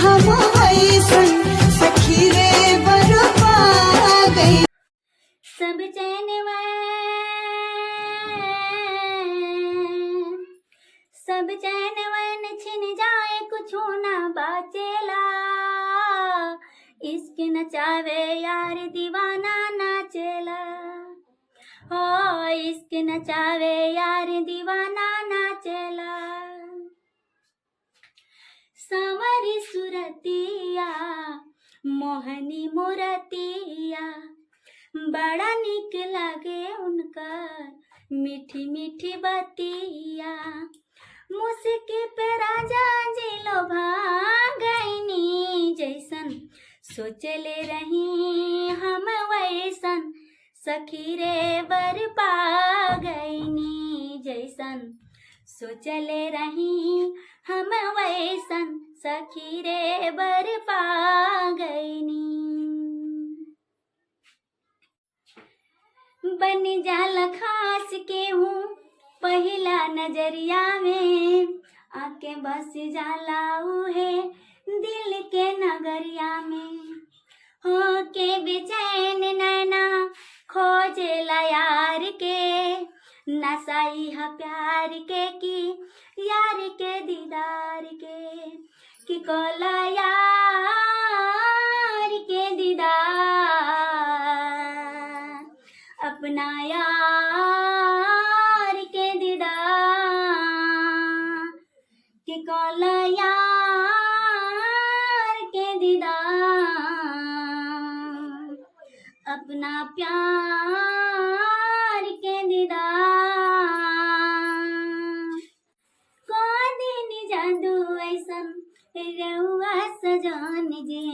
हम वैसन सखी रे वर पा गई। सब चैनवन छिन जाए कुछ ना बाचेला। इश्क नचावे यार दीवाना नाचेला। हो इश्क नचावे यार दीवाना नाचेला। सांवरी सुरतिया मोहनी मूरतिया बड़ा निक लागे उनका मीठी मीठी बतिया। मुस्की पे राजा जी लोभा गईनी जैसन सोचले रही हम वैसन सखी रे वर पा गईनी जैसन सोचले रही हम वैसन सखी रे वर पा गईनी। बन जाला खास के हूँ पहला नजरिया में आके बस जाला उहे दिल के नगरिया में। हो के बेचैन नैना खोजेला यार के नसाई है प्यार के की यार के दीदार के कि कोला यार के दीदार अपना यार के दीदार कि कोला यार के दीदार अपना प्यार के दीदार। को दिन जादू ऐसन रउआ सजान जे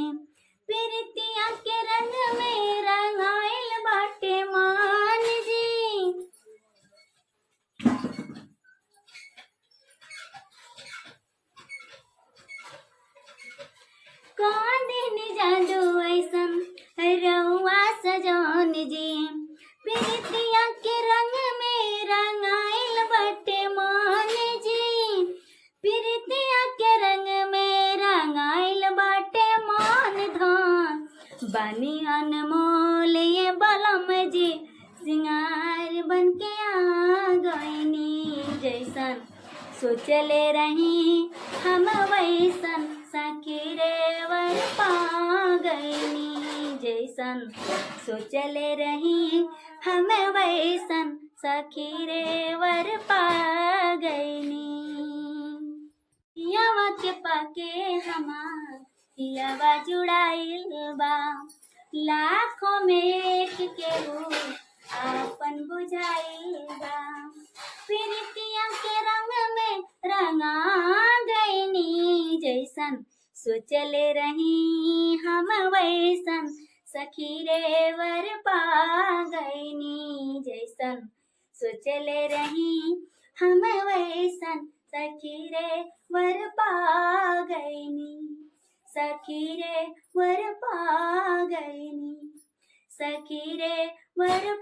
प्रीतिया के रंग में रंगाइल बाटे मान जी। को दिन जादू ऐसन रउआ सजान जी प्रीतिया के रंग में रंगाइल बाटे मान जी। प्रीतिया के रंग में रंगाइल बाटे मान धान बानी अनमोल ये बलम जी सिंगार बन के आ गईनी जैसन सोचले रही हम वैसन सखी रे वर पा गईनी जैसन सोचले रही हम वैसन सखी रे वर पा गईनी। यवा के पाके हमार यवा जुड़ाइल बा लाखों में एक के रूप आपन बुझाइल बा। प्रीतिया के रंग में रंगा गईनी जैसन सोचले रही हम वैसन सखी रे वर पा गईनी जैसन सोचले रही हम वैसन सखी रे वर पा गईनी सखी रे वर पा गईनी सखी रे वर